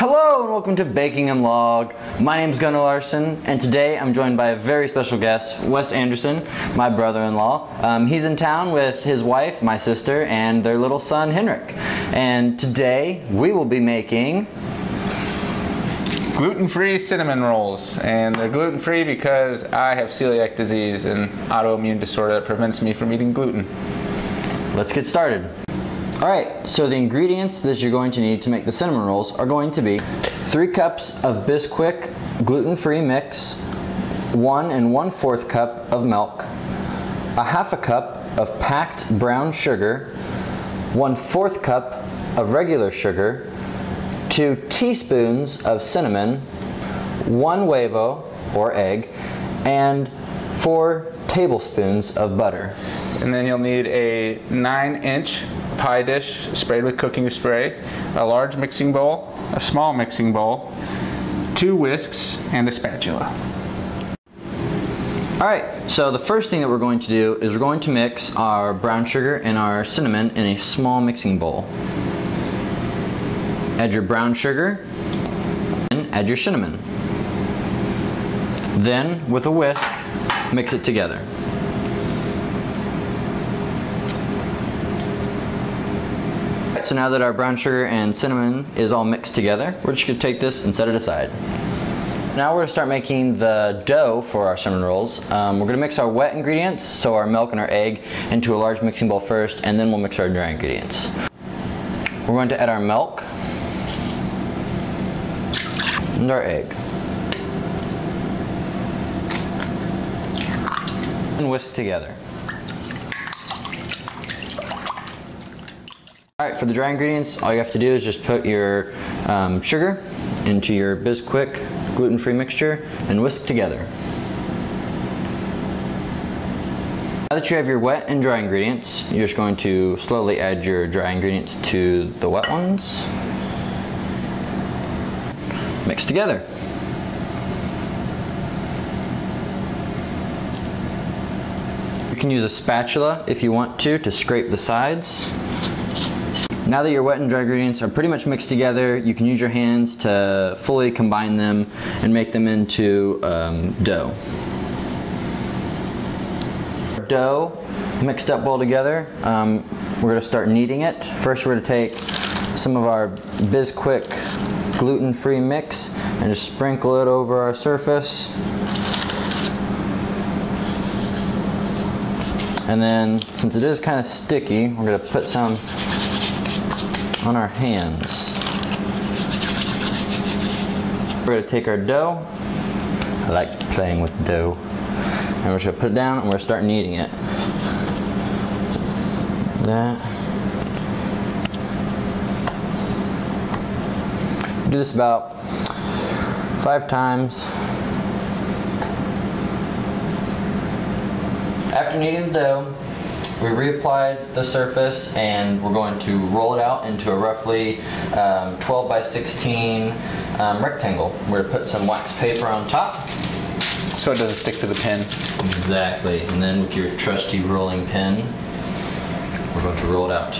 Hello and welcome to Baking and Log. My name is Nichole Anderson and today I'm joined by a very special guest, Wes Anderson, my brother-in-law. He's in town with his wife, my sister, and their little son, Henrik. And today we will be making gluten-free cinnamon rolls, and they're gluten-free because I have celiac disease, an autoimmune disorder that prevents me from eating gluten. Let's get started. Alright, so the ingredients that you're going to need to make the cinnamon rolls are going to be 3 cups of Bisquick gluten-free mix, 1 1/4 cup of milk, a half a cup of packed brown sugar, 1/4 cup of regular sugar, 2 teaspoons of cinnamon, 1 huevo or egg, and 4 tablespoons of butter. And then you'll need a 9-inch pie dish sprayed with cooking spray, a large mixing bowl, a small mixing bowl, 2 whisks, and a spatula. Alright, so the first thing that we're going to do is we're going to mix our brown sugar and our cinnamon in a small mixing bowl. Add your brown sugar and add your cinnamon. Then, with a whisk, mix it together. So now that our brown sugar and cinnamon is all mixed together, we're just going to take this and set it aside. Now we're going to start making the dough for our cinnamon rolls. We're going to mix our wet ingredients, so our milk and our egg, into a large mixing bowl first, and then we'll mix our dry ingredients. We're going to add our milk and our egg. And whisk together. Alright, for the dry ingredients, all you have to do is just put your sugar into your Bisquick gluten-free mixture and whisk together. Now that you have your wet and dry ingredients, you're just going to slowly add your dry ingredients to the wet ones. Mix together. You can use a spatula if you want to scrape the sides. Now that your wet and dry ingredients are pretty much mixed together, you can use your hands to fully combine them and make them into dough. Dough mixed up well together, we're going to start kneading it. First we're going to take some of our Bisquick gluten-free mix and just sprinkle it over our surface. And then, since it is kind of sticky, we're going to put some on our hands. We're going to take our dough. I like playing with dough. And we're just going to put it down and we're going to start kneading it. That. Do this about 5 times. After kneading the dough, we reapplied the surface and we're going to roll it out into a roughly 12 by 16 rectangle. We're going to put some wax paper on top. So it doesn't stick to the pin. Exactly. And then with your trusty rolling pin, we're going to roll it out.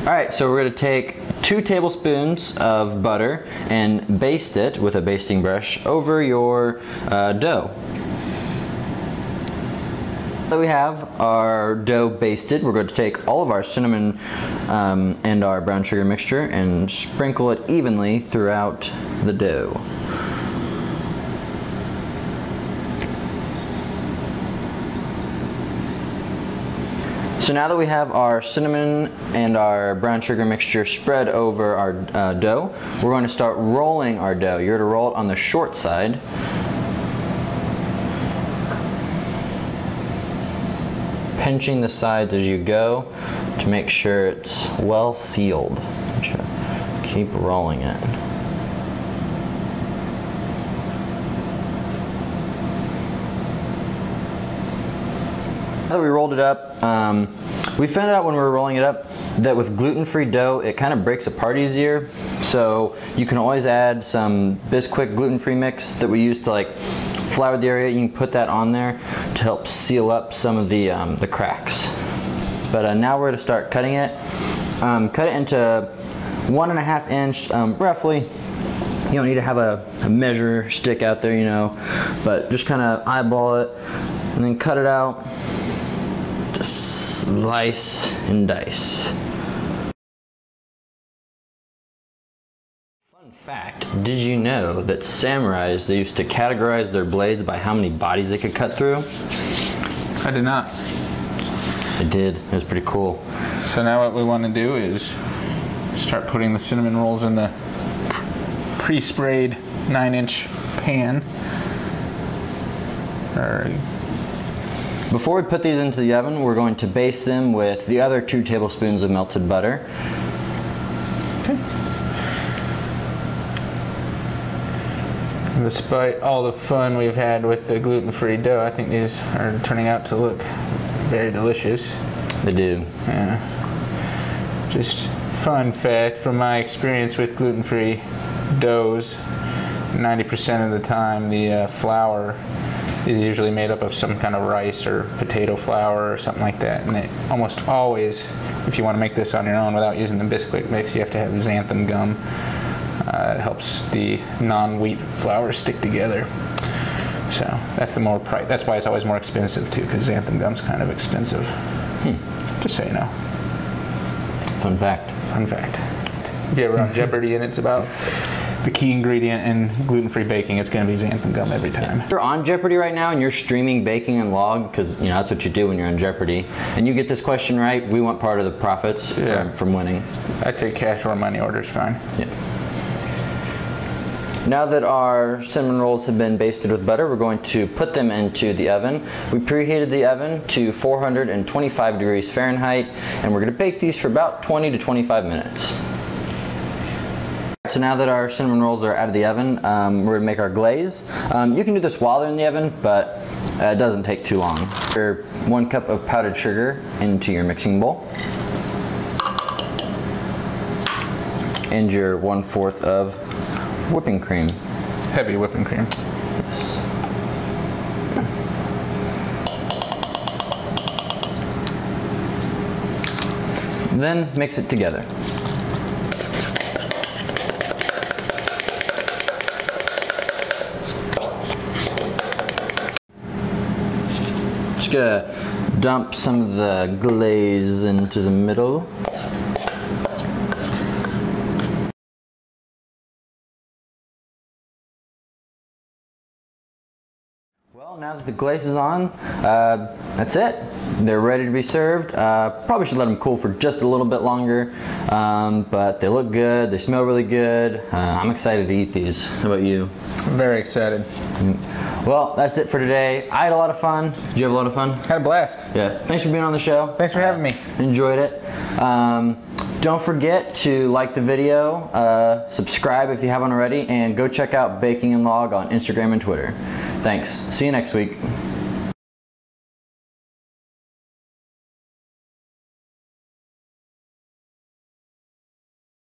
Alright, so we're going to take 2 tablespoons of butter and baste it with a basting brush over your dough. Now that we have our dough basted, we're going to take all of our cinnamon and our brown sugar mixture and sprinkle it evenly throughout the dough. So now that we have our cinnamon and our brown sugar mixture spread over our dough, we're going to start rolling our dough. You're going to roll it on the short side. Pinching the sides as you go to make sure it's well sealed. Keep rolling it. Now that we rolled it up, we found out when we were rolling it up that with gluten-free dough it kind of breaks apart easier, so you can always add some Bisquick gluten-free mix that we use to like flour the area. You can put that on there to help seal up some of the cracks. But now we're gonna start cutting it. Cut it into 1.5 inch, roughly. You don't need to have a measure stick out there, you know, but just kind of eyeball it and then cut it out. Just slice and dice. Fun fact, did you know that samurais, they used to categorize their blades by how many bodies they could cut through? I did not. They did. It was pretty cool. So now what we want to do is start putting the cinnamon rolls in the pre-sprayed 9-inch pan. Before we put these into the oven, we're going to baste them with the other 2 tablespoons of melted butter. Okay. Despite all the fun we've had with the gluten-free dough, I think these are turning out to look very delicious. They do. Yeah. Just fun fact from my experience with gluten-free doughs, 90% of the time the flour is usually made up of some kind of rice or potato flour or something like that, and it almost always, if you want to make this on your own without using the Bisquick mix, you have to have xanthan gum. It helps the non-wheat flour stick together. So that's that's why it's always more expensive too, because xanthan gum's kind of expensive. Just so you know. Fun fact. Fun fact. If you're ever on Jeopardy and it's about the key ingredient in gluten-free baking, it's going to be xanthan gum every time. If you're on Jeopardy right now and you're streaming baking in L.O.G, because you know that's what you do when you're on Jeopardy, and you get this question right, we want part of the profits from winning. I take cash or money orders fine. Yeah. Now that our cinnamon rolls have been basted with butter, we're going to put them into the oven. We preheated the oven to 425 degrees Fahrenheit, and we're going to bake these for about 20 to 25 minutes. So now that our cinnamon rolls are out of the oven, we're going to make our glaze. You can do this while they're in the oven, but it doesn't take too long. Pour 1 cup of powdered sugar into your mixing bowl. And your 1/4 of whipping cream. Heavy whipping cream. Yes. Then mix it together. Just gonna dump some of the glaze into the middle. Well, now that the glaze is on, that's it. They're ready to be served. Probably should let them cool for just a little bit longer, but they look good, they smell really good. I'm excited to eat these. How about you? Very excited. Well, that's it for today. I had a lot of fun. Did you have a lot of fun? Had a blast. Yeah. Thanks for being on the show. Thanks for having me. Enjoyed it. Don't forget to like the video, subscribe if you haven't already, and go check out Baking in L.O.G on Instagram and Twitter. Thanks. See you next week.